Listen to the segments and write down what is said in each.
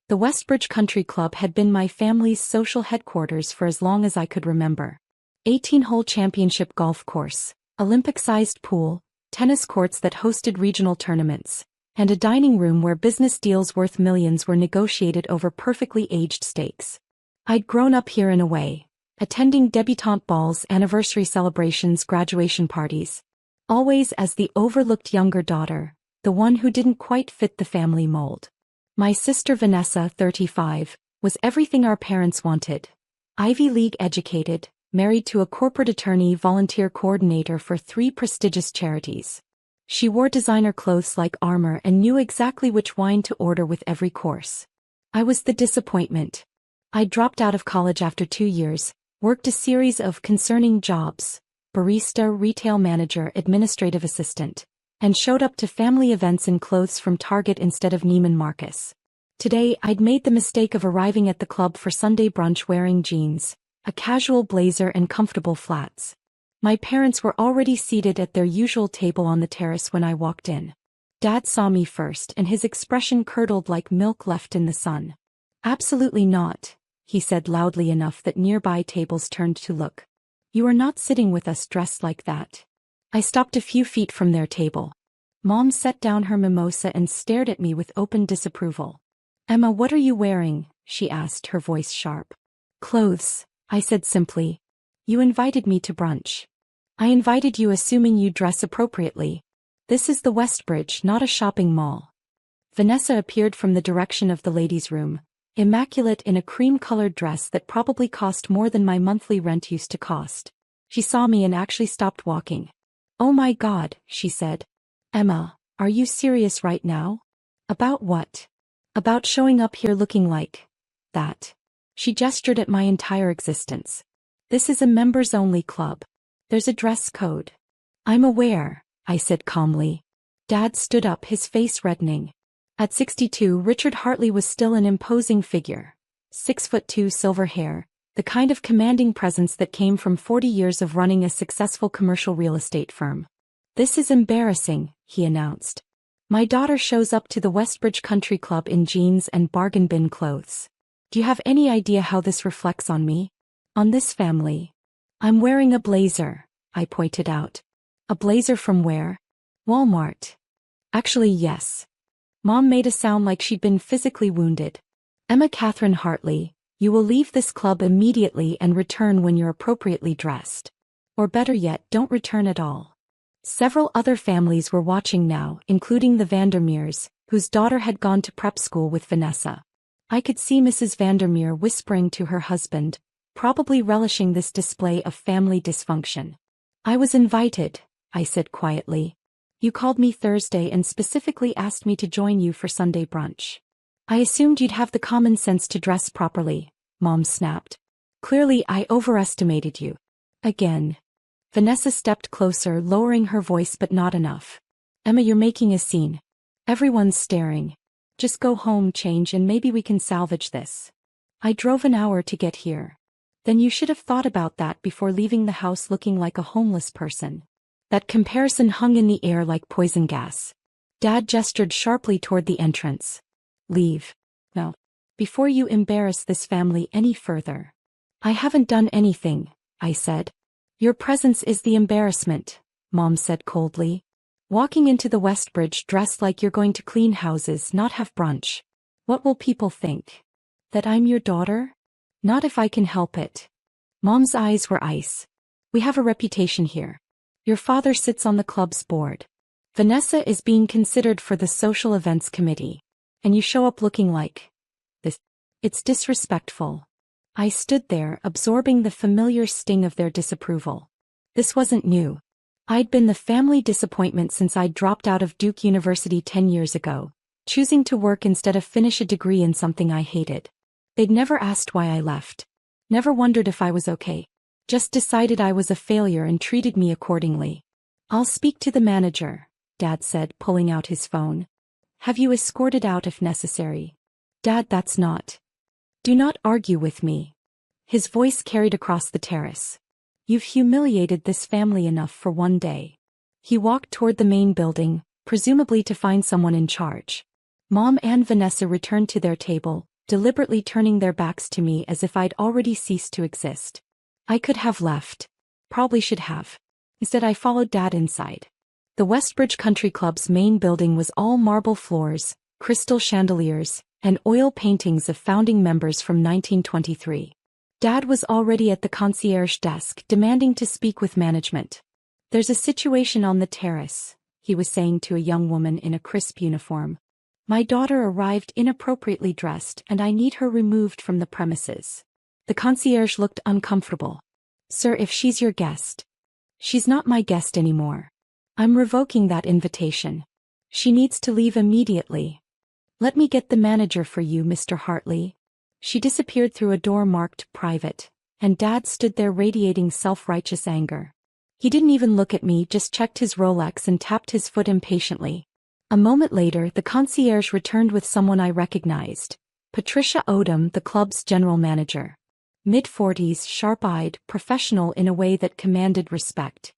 The Westbridge Country Club had been my family's social headquarters for as long as I could remember. 18-hole championship golf course, Olympic-sized pool, tennis courts that hosted regional tournaments, and a dining room where business deals worth millions were negotiated over perfectly aged steaks. I'd grown up here in a way, attending debutante balls, anniversary celebrations, graduation parties. Always as the overlooked younger daughter, the one who didn't quite fit the family mold. My sister Vanessa, 35, was everything our parents wanted. Ivy League educated, married to a corporate attorney, volunteer coordinator for 3 prestigious charities. She wore designer clothes like armor and knew exactly which wine to order with every course. I was the disappointment. I dropped out of college after 2 years, worked a series of concerning jobs, barista, retail manager, administrative assistant, and showed up to family events in clothes from Target instead of Neiman Marcus. Today I'd made the mistake of arriving at the club for Sunday brunch wearing jeans, a casual blazer and comfortable flats. My parents were already seated at their usual table on the terrace when I walked in. Dad saw me first and his expression curdled like milk left in the sun. "Absolutely not," he said loudly enough that nearby tables turned to look. "You are not sitting with us dressed like that." I stopped a few feet from their table. Mom set down her mimosa and stared at me with open disapproval. "Emma, what are you wearing?" she asked, her voice sharp. "Clothes," I said simply. "You invited me to brunch. I invited you assuming you dress appropriately. This is the Westbridge, not a shopping mall." Vanessa appeared from the direction of the ladies' room, immaculate in a cream-colored dress that probably cost more than my monthly rent used to cost. She saw me and actually stopped walking. "Oh my God," she said. "Emma, are you serious right now?" "About what?" "About showing up here looking like that." She gestured at my entire existence. "This is a members-only club. There's a dress code." "I'm aware," I said calmly. Dad stood up, his face reddening. At 62, Richard Hartley was still an imposing figure. 6'2", silver hair, the kind of commanding presence that came from 40 years of running a successful commercial real estate firm. "This is embarrassing," he announced. "My daughter shows up to the Westbridge Country Club in jeans and bargain bin clothes. Do you have any idea how this reflects on me? On this family?" "I'm wearing a blazer," I pointed out. "A blazer from where?" "Walmart." "Actually, yes." Mom made a sound like she'd been physically wounded. "Emma Catherine Hartley, you will leave this club immediately and return when you're appropriately dressed. Or better yet, don't return at all." Several other families were watching now, including the Vandermeers, whose daughter had gone to prep school with Vanessa. I could see Mrs. Vandermeer whispering to her husband, probably relishing this display of family dysfunction. "I was invited," I said quietly. "You called me Thursday and specifically asked me to join you for Sunday brunch. I assumed you'd have the common sense to dress properly," Mom snapped. "Clearly I overestimated you." Again. Vanessa stepped closer, lowering her voice but not enough. "Emma, you're making a scene. Everyone's staring. Just go home, change, and maybe we can salvage this. I drove an hour to get here." "Then you should have thought about that before leaving the house looking like a homeless person." That comparison hung in the air like poison gas. Dad gestured sharply toward the entrance. "Leave. No. Before you embarrass this family any further." "I haven't done anything," I said. "Your presence is the embarrassment," Mom said coldly. "Walking into the Westbridge dressed like you're going to clean houses, not have brunch. What will people think? That I'm your daughter? Not if I can help it." Mom's eyes were ice. "We have a reputation here. Your father sits on the club's board. Vanessa is being considered for the social events committee. And you show up looking like this. It's disrespectful." I stood there, absorbing the familiar sting of their disapproval. This wasn't new. I'd been the family disappointment since I'd dropped out of Duke University 10 years ago, choosing to work instead of finish a degree in something I hated. They'd never asked why I left. Never wondered if I was okay. Just decided I was a failure and treated me accordingly. "I'll speak to the manager," Dad said, pulling out his phone. "Have you escorted out if necessary?" "Dad, that's not." "Do not argue with me." His voice carried across the terrace. "You've humiliated this family enough for one day." He walked toward the main building, presumably to find someone in charge. Mom and Vanessa returned to their table, deliberately turning their backs to me as if I'd already ceased to exist. I could have left. Probably should have. Instead, I followed Dad inside. The Westbridge Country Club's main building was all marble floors, crystal chandeliers, and oil paintings of founding members from 1923. Dad was already at the concierge desk demanding to speak with management. "There's a situation on the terrace," he was saying to a young woman in a crisp uniform. "My daughter arrived inappropriately dressed and I need her removed from the premises." The concierge looked uncomfortable. "Sir, if she's your guest." "She's not my guest anymore. I'm revoking that invitation. She needs to leave immediately." "Let me get the manager for you, Mr. Hartley." She disappeared through a door marked private, and Dad stood there radiating self-righteous anger. He didn't even look at me, just checked his Rolex and tapped his foot impatiently. A moment later, the concierge returned with someone I recognized. Patricia Odom, the club's general manager. Mid-40s, sharp-eyed, professional in a way that commanded respect.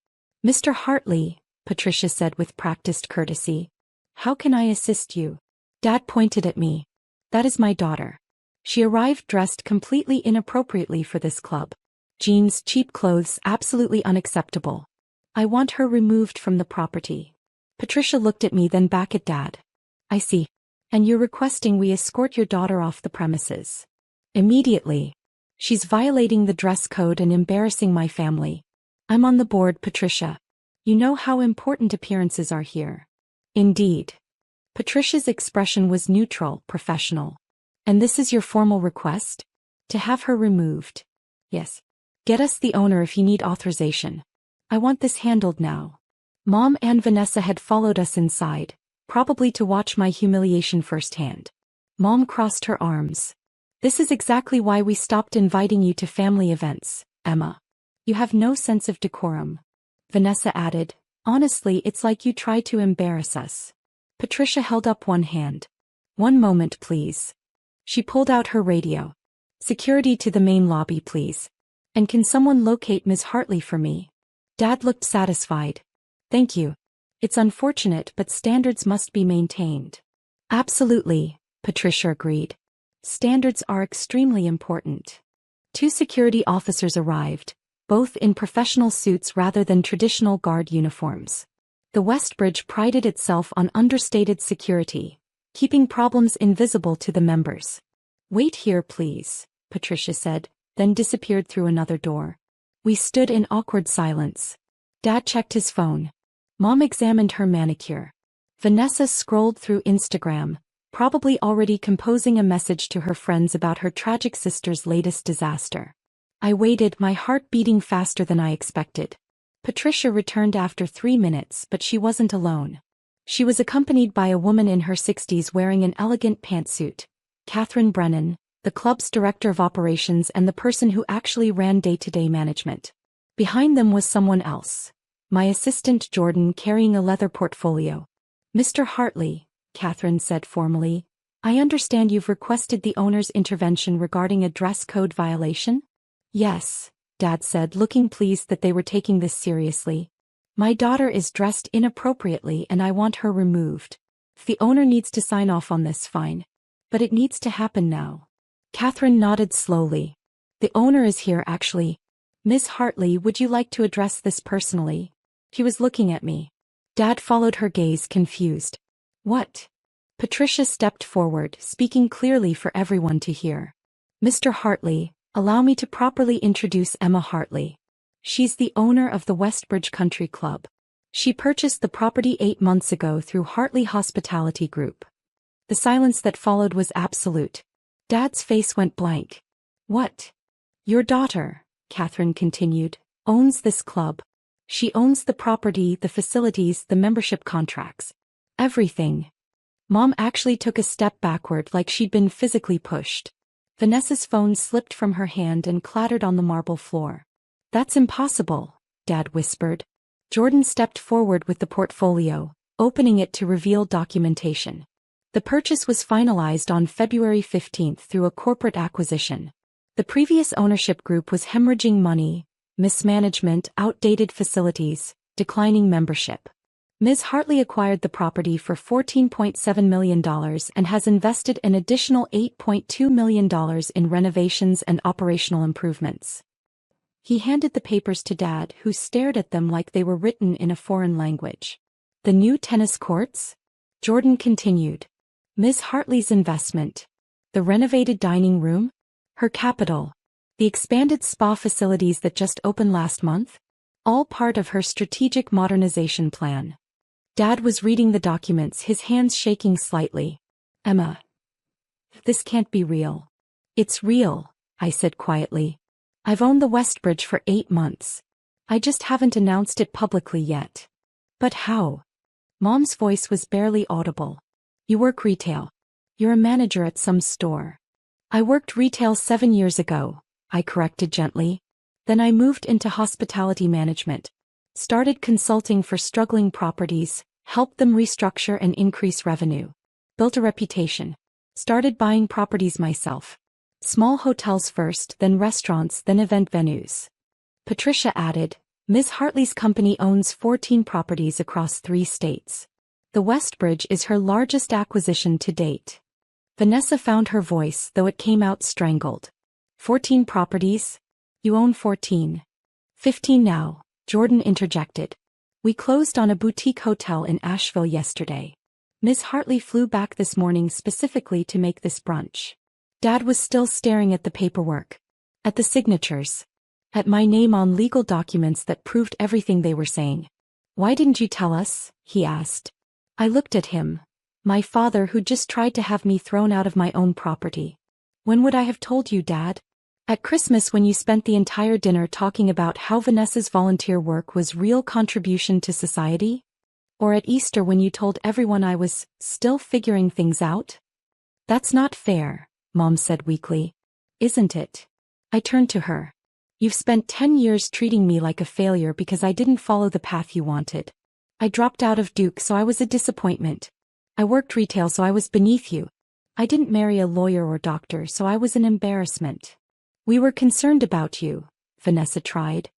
"Mr. Hartley," Patricia said with practiced courtesy. "How can I assist you?" Dad pointed at me. "That is my daughter. She arrived dressed completely inappropriately for this club. Jeans, cheap clothes, absolutely unacceptable. I want her removed from the property." Patricia looked at me, then back at Dad. "I see. And you're requesting we escort your daughter off the premises?" "Immediately. She's violating the dress code and embarrassing my family." "I'm on the board, Patricia. You know how important appearances are here." "Indeed." Patricia's expression was neutral, professional. "And this is your formal request?" "To have her removed." "Yes. Get us the owner if you need authorization. I want this handled now." Mom and Vanessa had followed us inside, probably to watch my humiliation firsthand. Mom crossed her arms. "This is exactly why we stopped inviting you to family events, Emma. You have no sense of decorum." Vanessa added, "Honestly, it's like you try to embarrass us." Patricia held up one hand. "One moment, please." She pulled out her radio. "Security to the main lobby, please. And can someone locate Ms. Hartley for me?" Dad looked satisfied. "Thank you. It's unfortunate, but standards must be maintained." "Absolutely," Patricia agreed. "Standards are extremely important." 2 security officers arrived, both in professional suits rather than traditional guard uniforms. The Westbridge prided itself on understated security, keeping problems invisible to the members. "Wait here, please," Patricia said, then disappeared through another door. We stood in awkward silence. Dad checked his phone. Mom examined her manicure. Vanessa scrolled through Instagram, probably already composing a message to her friends about her tragic sister's latest disaster. I waited, my heart beating faster than I expected. Patricia returned after 3 minutes, but she wasn't alone. She was accompanied by a woman in her 60s wearing an elegant pantsuit, Catherine Brennan, the club's director of operations and the person who actually ran day-to-day management. Behind them was someone else. My assistant Jordan, carrying a leather portfolio. "Mr. Hartley," Catherine said formally, "I understand you've requested the owner's intervention regarding a dress code violation?" "Yes," Dad said, looking pleased that they were taking this seriously. "My daughter is dressed inappropriately and I want her removed. If the owner needs to sign off on this, fine. But it needs to happen now." Catherine nodded slowly. "The owner is here, actually. Ms. Hartley, would you like to address this personally?" She was looking at me. Dad followed her gaze, confused. "What?" Patricia stepped forward, speaking clearly for everyone to hear. "Mr. Hartley, allow me to properly introduce Emma Hartley. She's the owner of the Westbridge Country Club. She purchased the property 8 months ago through Hartley Hospitality Group." The silence that followed was absolute. Dad's face went blank. "What?" "Your daughter," Catherine continued, "owns this club. She owns the property, the facilities, the membership contracts. Everything." Mom actually took a step backward like she'd been physically pushed. Vanessa's phone slipped from her hand and clattered on the marble floor. "That's impossible," Dad whispered. Jordan stepped forward with the portfolio, opening it to reveal documentation. The purchase was finalized on February 15 through a corporate acquisition. The previous ownership group was hemorrhaging money, mismanagement, outdated facilities, declining membership. Ms. Hartley acquired the property for $14.7 million and has invested an additional $8.2 million in renovations and operational improvements. He handed the papers to Dad, who stared at them like they were written in a foreign language. The new tennis courts? Jordan continued. Ms. Hartley's investment. The renovated dining room? Her capital. The expanded spa facilities that just opened last month? All part of her strategic modernization plan. Dad was reading the documents, his hands shaking slightly. Emma. This can't be real. It's real, I said quietly. I've owned the Westbridge for 8 months. I just haven't announced it publicly yet. But how? Mom's voice was barely audible. You work retail. You're a manager at some store. I worked retail 7 years ago, I corrected gently. Then I moved into hospitality management. Started consulting for struggling properties, helped them restructure and increase revenue. Built a reputation. Started buying properties myself. Small hotels first, then restaurants, then event venues. Patricia added, Ms. Hartley's company owns 14 properties across 3 states. The Westbridge is her largest acquisition to date. Vanessa found her voice, though it came out strangled. 14 properties? You own 14. 15 now, Jordan interjected. We closed on a boutique hotel in Asheville yesterday. Ms. Hartley flew back this morning specifically to make this brunch. Dad was still staring at the paperwork. At the signatures. At my name on legal documents that proved everything they were saying. Why didn't you tell us? He asked. I looked at him. My father, who just tried to have me thrown out of my own property. When would I have told you, Dad? At Christmas, when you spent the entire dinner talking about how Vanessa's volunteer work was real contribution to society? Or at Easter when you told everyone I was still figuring things out? That's not fair, Mom said weakly. Isn't it? I turned to her. You've spent 10 years treating me like a failure because I didn't follow the path you wanted. I dropped out of Duke, so I was a disappointment. I worked retail, so I was beneath you. I didn't marry a lawyer or doctor, so I was an embarrassment. We were concerned about you, Vanessa tried.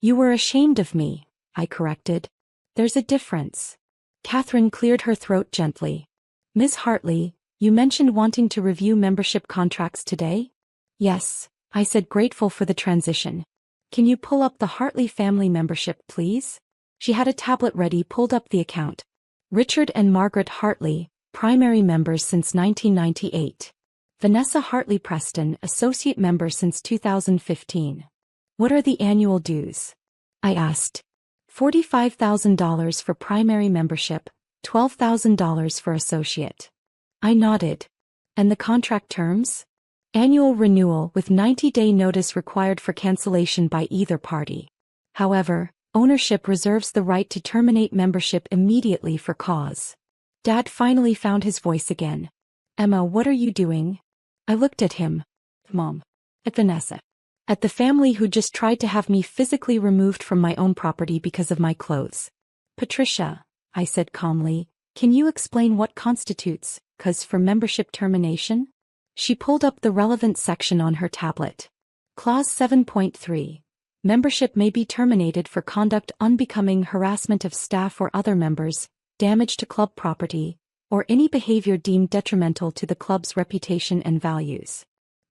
You were ashamed of me, I corrected. There's a difference. Catherine cleared her throat gently. Ms. Hartley, you mentioned wanting to review membership contracts today? Yes, I said, grateful for the transition. Can you pull up the Hartley family membership, please? She had a tablet ready, pulled up the account. Richard and Margaret Hartley, primary members since 1998. Vanessa Hartley Preston, associate member since 2015. What are the annual dues? I asked. $45,000 for primary membership, $12,000 for associate. I nodded. And the contract terms? Annual renewal with 90-day notice required for cancellation by either party. However, ownership reserves the right to terminate membership immediately for cause. Dad finally found his voice again. Emma, what are you doing? I looked at him. Mom. At Vanessa. At the family who just tried to have me physically removed from my own property because of my clothes. Patricia, I said calmly, can you explain what constitutes cause for membership termination? She pulled up the relevant section on her tablet. Clause 7.3. Membership may be terminated for conduct unbecoming, harassment of staff or other members, damage to club property, or any behavior deemed detrimental to the club's reputation and values.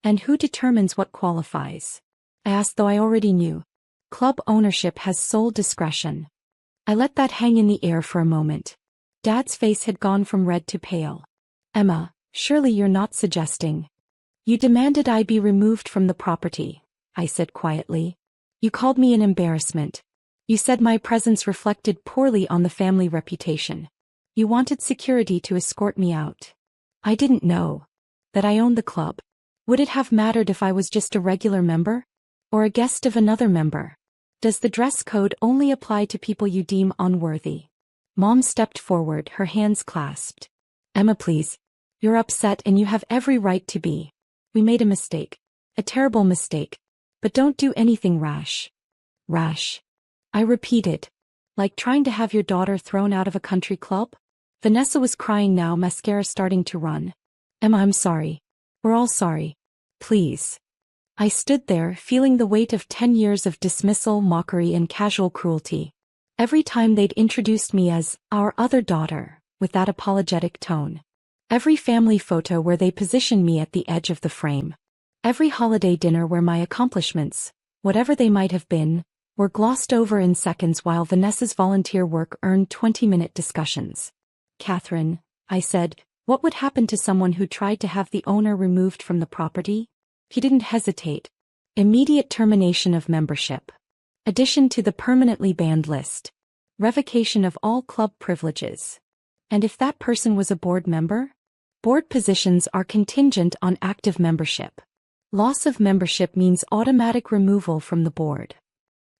And who determines what qualifies? I asked, though I already knew. Club ownership has sole discretion. I let that hang in the air for a moment. Dad's face had gone from red to pale. Emma, surely you're not suggesting. You demanded I be removed from the property, I said quietly. You called me an embarrassment. You said my presence reflected poorly on the family reputation. You wanted security to escort me out. I didn't know that I owned the club. Would it have mattered if I was just a regular member? Or a guest of another member? Does the dress code only apply to people you deem unworthy? Mom stepped forward, her hands clasped. Emma, please. You're upset and you have every right to be. We made a mistake. A terrible mistake. But don't do anything rash. Rash. I repeated. Like trying to have your daughter thrown out of a country club? Vanessa was crying now, mascara starting to run. Emma, I'm sorry. We're all sorry. Please. I stood there, feeling the weight of 10 years of dismissal, mockery, and casual cruelty. Every time they'd introduced me as our other daughter, with that apologetic tone. Every family photo where they positioned me at the edge of the frame. Every holiday dinner where my accomplishments, whatever they might have been, were glossed over in seconds while Vanessa's volunteer work earned 20-minute discussions. Catherine, I said, what would happen to someone who tried to have the owner removed from the property? He didn't hesitate. Immediate termination of membership. Addition to the permanently banned list. Revocation of all club privileges. And if that person was a board member? Board positions are contingent on active membership. Loss of membership means automatic removal from the board.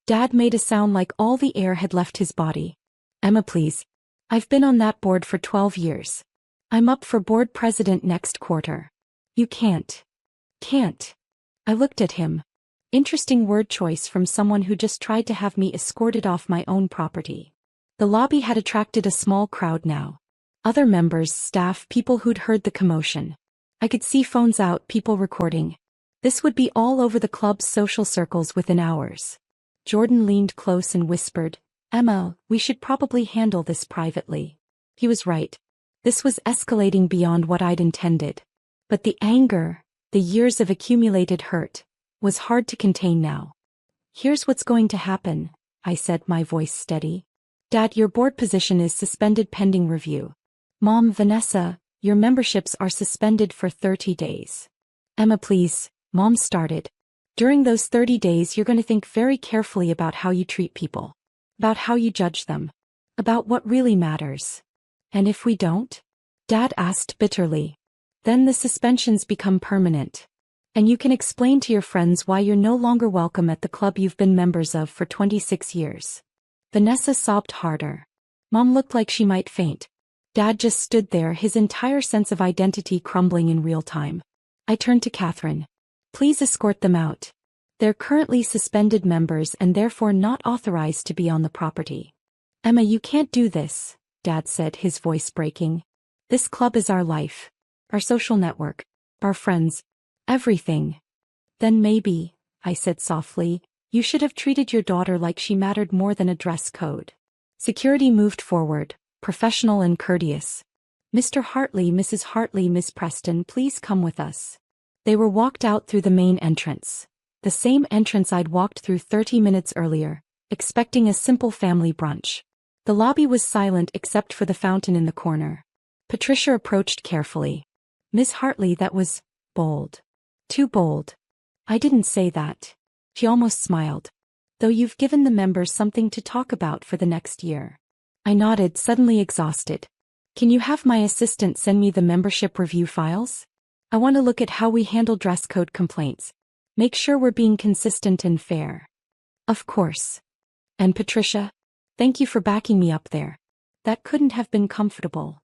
Dad made a sound like all the air had left his body. Emma, please. I've been on that board for 12 years. I'm up for board president next quarter. You can't. Can't. I looked at him. Interesting word choice from someone who just tried to have me escorted off my own property. The lobby had attracted a small crowd now. Other members, staff, people who'd heard the commotion. I could see phones out, people recording. This would be all over the club's social circles within hours. Jordan leaned close and whispered, Emma, we should probably handle this privately. He was right. This was escalating beyond what I'd intended. But the anger, the years of accumulated hurt, was hard to contain now. Here's what's going to happen, I said, my voice steady. Dad, your board position is suspended pending review. Mom, Vanessa, your memberships are suspended for 30 days. Emma, please, Mom started. During those 30 days you're going to think very carefully about how you treat people. About how you judge them. About what really matters. And if we don't? Dad asked bitterly. Then the suspensions become permanent. And you can explain to your friends why you're no longer welcome at the club you've been members of for 26 years. Vanessa sobbed harder. Mom looked like she might faint. Dad just stood there, his entire sense of identity crumbling in real time. I turned to Catherine. Please escort them out. They're currently suspended members and therefore not authorized to be on the property. Emma, you can't do this, Dad said, his voice breaking. This club is our life. Our social network. Our friends. Everything. Then maybe, I said softly, you should have treated your daughter like she mattered more than a dress code. Security moved forward, professional and courteous. Mr. Hartley, Mrs. Hartley, Miss Preston, please come with us. They were walked out through the main entrance. The same entrance I'd walked through 30 minutes earlier, expecting a simple family brunch. The lobby was silent except for the fountain in the corner. Patricia approached carefully. Miss Hartley, that was bold. Too bold. I didn't say that. She almost smiled. Though you've given the members something to talk about for the next year. I nodded, suddenly exhausted. Can you have my assistant send me the membership review files? I want to look at how we handle dress code complaints. Make sure we're being consistent and fair. Of course. And Patricia? Thank you for backing me up there. That couldn't have been comfortable.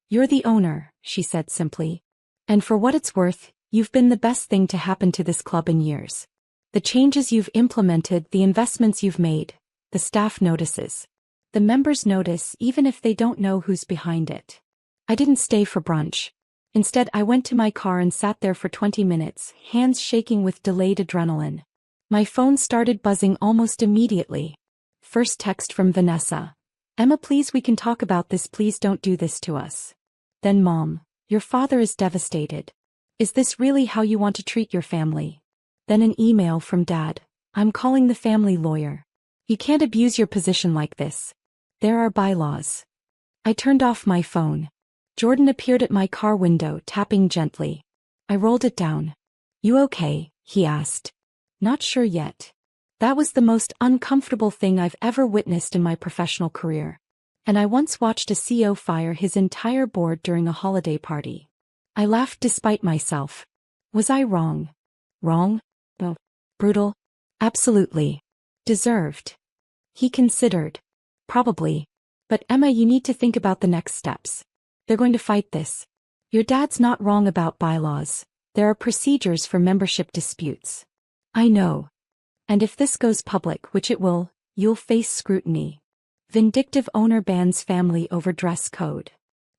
You're the owner, she said simply. And for what it's worth, you've been the best thing to happen to this club in years. The changes you've implemented, the investments you've made, the staff notices. The members notice even if they don't know who's behind it. I didn't stay for brunch. Instead, I went to my car and sat there for 20 minutes, hands shaking with delayed adrenaline. My phone started buzzing almost immediately. First text from Vanessa. Emma, please, we can talk about this, please don't do this to us. Then Mom, your father is devastated. Is this really how you want to treat your family? Then an email from Dad. I'm calling the family lawyer. You can't abuse your position like this. There are bylaws. I turned off my phone. Jordan appeared at my car window, tapping gently. I rolled it down. You okay? He asked. Not sure yet. That was the most uncomfortable thing I've ever witnessed in my professional career. And I once watched a CEO fire his entire board during a holiday party. I laughed despite myself. Was I wrong? Wrong? Oh, brutal? Absolutely. Deserved. He considered. Probably. But Emma, you need to think about the next steps. They're going to fight this. Your dad's not wrong about bylaws. There are procedures for membership disputes. I know. And if this goes public, which it will, you'll face scrutiny. Vindictive owner bans family over dress code.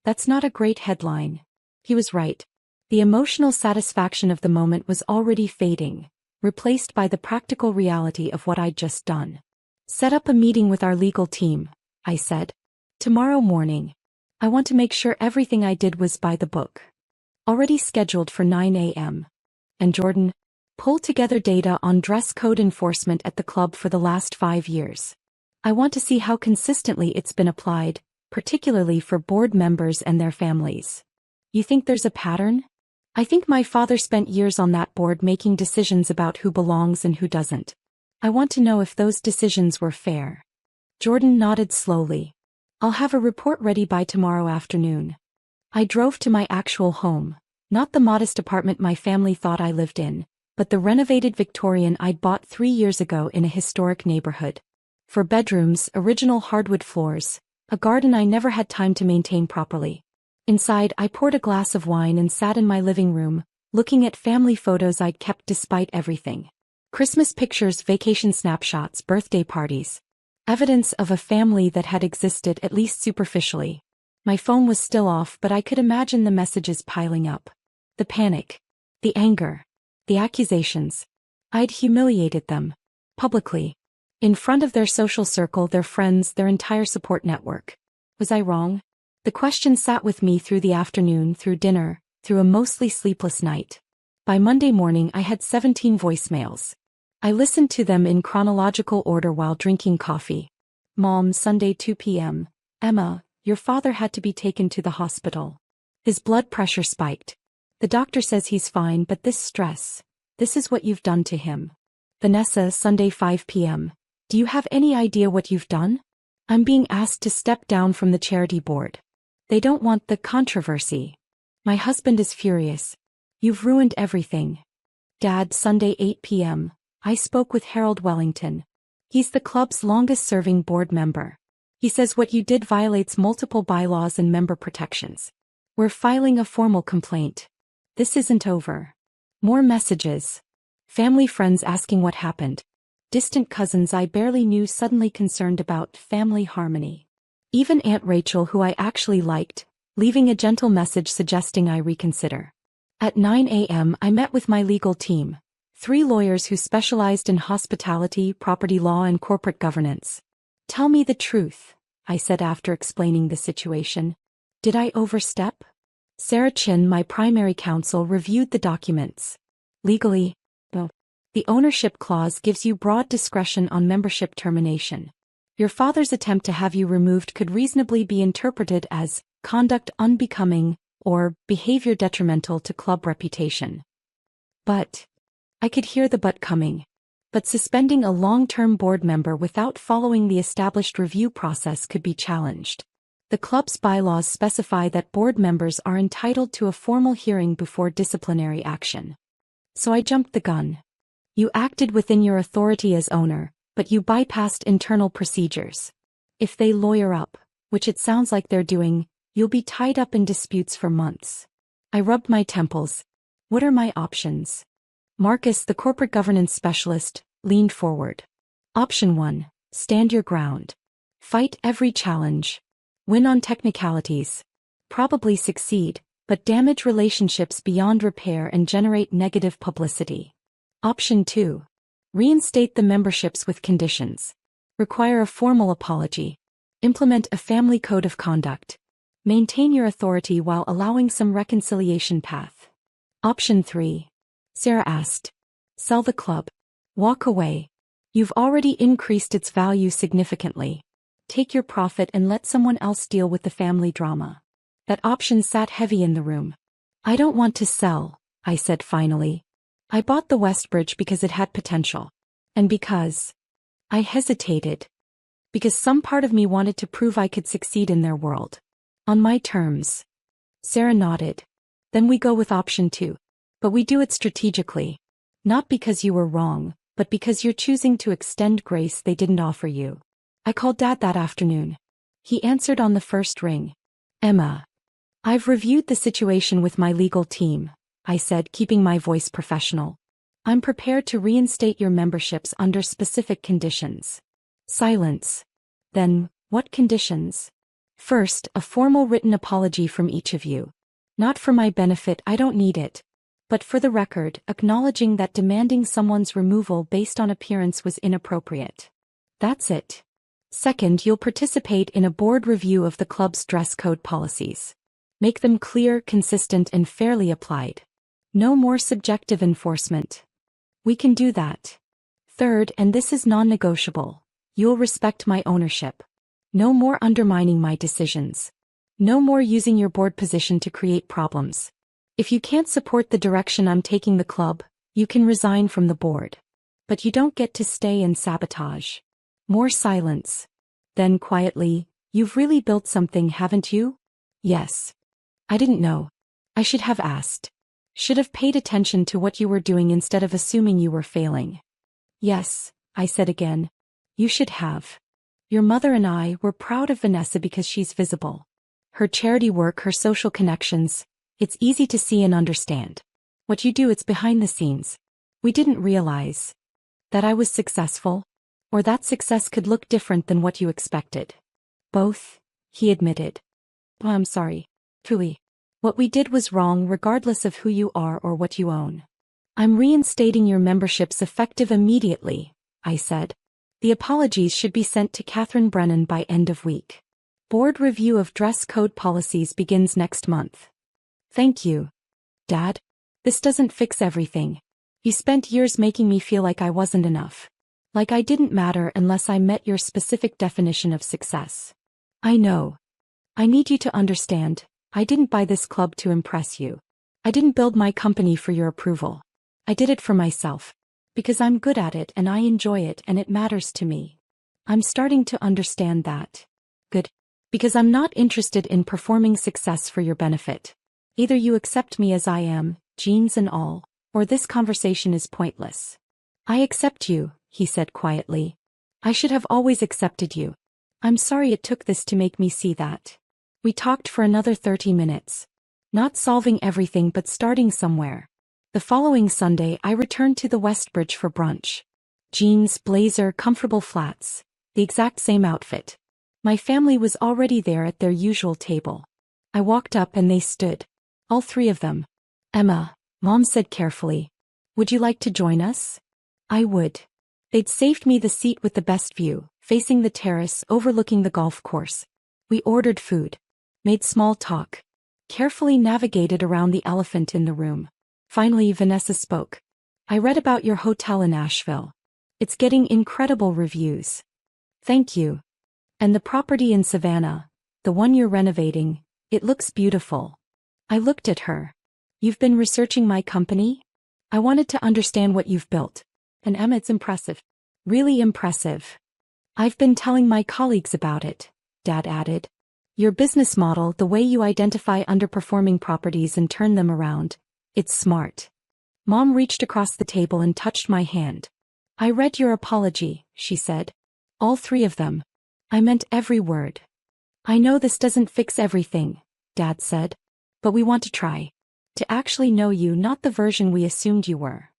That's not a great headline. He was right. The emotional satisfaction of the moment was already fading, replaced by the practical reality of what I'd just done. Set up a meeting with our legal team, I said. Tomorrow morning. I want to make sure everything I did was by the book. Already scheduled for 9 a.m. And Jordan, pull together data on dress code enforcement at the club for the last 5 years. I want to see how consistently it's been applied, particularly for board members and their families. You think there's a pattern? I think my father spent years on that board making decisions about who belongs and who doesn't. I want to know if those decisions were fair. Jordan nodded slowly. I'll have a report ready by tomorrow afternoon. I drove to my actual home, not the modest apartment my family thought I lived in, but the renovated Victorian I'd bought 3 years ago in a historic neighborhood. For bedrooms, original hardwood floors, a garden I never had time to maintain properly. Inside, I poured a glass of wine and sat in my living room, looking at family photos I'd kept despite everything. Christmas pictures, vacation snapshots, birthday parties. Evidence of a family that had existed at least superficially. My phone was still off, but I could imagine the messages piling up. The panic. The anger. The accusations. I'd humiliated them. Publicly. In front of their social circle, their friends, their entire support network. Was I wrong? The question sat with me through the afternoon, through dinner, through a mostly sleepless night. By Monday morning I had 17 voicemails. I listened to them in chronological order while drinking coffee. Mom, Sunday 2 p.m. Emma, your father had to be taken to the hospital. His blood pressure spiked. The doctor says he's fine, but this stress, this is what you've done to him. Vanessa, Sunday 5 p.m. Do you have any idea what you've done? I'm being asked to step down from the charity board. They don't want the controversy. My husband is furious. You've ruined everything. Dad, Sunday 8 p.m. I spoke with Harold Wellington. He's the club's longest-serving board member. He says what you did violates multiple bylaws and member protections. We're filing a formal complaint. This isn't over. More messages. Family friends asking what happened. Distant cousins I barely knew suddenly concerned about family harmony. Even Aunt Rachel, who I actually liked, leaving a gentle message suggesting I reconsider. At 9 a.m. I met with my legal team. 3 lawyers who specialized in hospitality, property law, and corporate governance. Tell me the truth, I said after explaining the situation. Did I overstep? Sarah Chin, my primary counsel, reviewed the documents. Legally, the ownership clause gives you broad discretion on membership termination. Your father's attempt to have you removed could reasonably be interpreted as conduct unbecoming or behavior detrimental to club reputation. But I could hear the but coming. But suspending a long-term board member without following the established review process could be challenged. The club's bylaws specify that board members are entitled to a formal hearing before disciplinary action. So I jumped the gun. You acted within your authority as owner, but you bypassed internal procedures. If they lawyer up, which it sounds like they're doing, you'll be tied up in disputes for months. I rubbed my temples. What are my options? Marcus, the corporate governance specialist, leaned forward. Option 1. Stand your ground. Fight every challenge. Win on technicalities. Probably succeed, but damage relationships beyond repair and generate negative publicity. Option 2. Reinstate the memberships with conditions. Require a formal apology. Implement a family code of conduct. Maintain your authority while allowing some reconciliation path. Option 3. Sarah asked. Sell the club. Walk away. You've already increased its value significantly. Take your profit and let someone else deal with the family drama. That option sat heavy in the room. I don't want to sell, I said finally. I bought the Westbridge because it had potential. And because I hesitated. Because some part of me wanted to prove I could succeed in their world. On my terms. Sarah nodded. Then we go with option 2. But we do it strategically. Not because you were wrong, but because you're choosing to extend grace they didn't offer you. I called Dad that afternoon. He answered on the first ring. Emma. I've reviewed the situation with my legal team, I said, keeping my voice professional. I'm prepared to reinstate your memberships under specific conditions. Silence. Then, what conditions? First, a formal written apology from each of you. Not for my benefit, I don't need it. But for the record, acknowledging that demanding someone's removal based on appearance was inappropriate. That's it. Second, you'll participate in a board review of the club's dress code policies. Make them clear, consistent, and fairly applied. No more subjective enforcement. We can do that. Third, and this is non-negotiable, you'll respect my ownership. No more undermining my decisions. No more using your board position to create problems. If you can't support the direction I'm taking the club, you can resign from the board. But you don't get to stay and sabotage. More silence. Then quietly, you've really built something, haven't you? Yes. I didn't know. I should have asked. Should have paid attention to what you were doing instead of assuming you were failing. Yes, I said again. You should have. Your mother and I were proud of Vanessa because she's visible. Her charity work, her social connections, it's easy to see and understand. What you do, it's behind the scenes. We didn't realize that I was successful, or that success could look different than what you expected. Both, he admitted. Oh, I'm sorry. Truly. What we did was wrong regardless of who you are or what you own. I'm reinstating your memberships effective immediately, I said. The apologies should be sent to Catherine Brennan by end of week. Board review of dress code policies begins next month. Thank you. Dad. This doesn't fix everything. You spent years making me feel like I wasn't enough. Like I didn't matter unless I met your specific definition of success. I know. I need you to understand, I didn't buy this club to impress you. I didn't build my company for your approval. I did it for myself. Because I'm good at it and I enjoy it and it matters to me. I'm starting to understand that. Good. Because I'm not interested in performing success for your benefit. Either you accept me as I am, genes and all, or this conversation is pointless. I accept you, he said quietly. I should have always accepted you. I'm sorry it took this to make me see that. We talked for another 30 minutes. Not solving everything but starting somewhere. The following Sunday I returned to the Westbridge for brunch. Jeans, blazer, comfortable flats. The exact same outfit. My family was already there at their usual table. I walked up and they stood. All three of them. Emma, Mom said carefully. Would you like to join us? I would. They'd saved me the seat with the best view, facing the terrace overlooking the golf course. We ordered food. Made small talk. Carefully navigated around the elephant in the room. Finally, Vanessa spoke. I read about your hotel in Asheville. It's getting incredible reviews. Thank you. And the property in Savannah, the one you're renovating, it looks beautiful. I looked at her. You've been researching my company? I wanted to understand what you've built. And Emma, it's impressive. Really impressive. I've been telling my colleagues about it, Dad added. Your business model, the way you identify underperforming properties and turn them around. It's smart. Mom reached across the table and touched my hand. I read your apology, she said. All three of them. I meant every word. I know this doesn't fix everything, Dad said. But we want to try. To actually know you, not the version we assumed you were.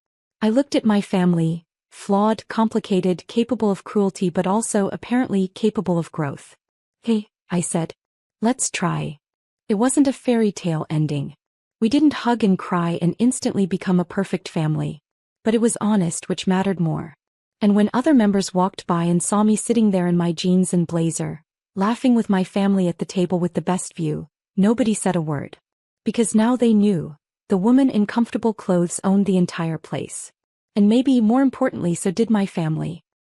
I looked at my family, flawed, complicated, capable of cruelty but also apparently capable of growth. Hey, I said. Let's try. It wasn't a fairy tale ending. We didn't hug and cry and instantly become a perfect family. But it was honest, which mattered more. And when other members walked by and saw me sitting there in my jeans and blazer, laughing with my family at the table with the best view, nobody said a word. Because now they knew, the woman in comfortable clothes owned the entire place. And maybe more importantly, so did my family.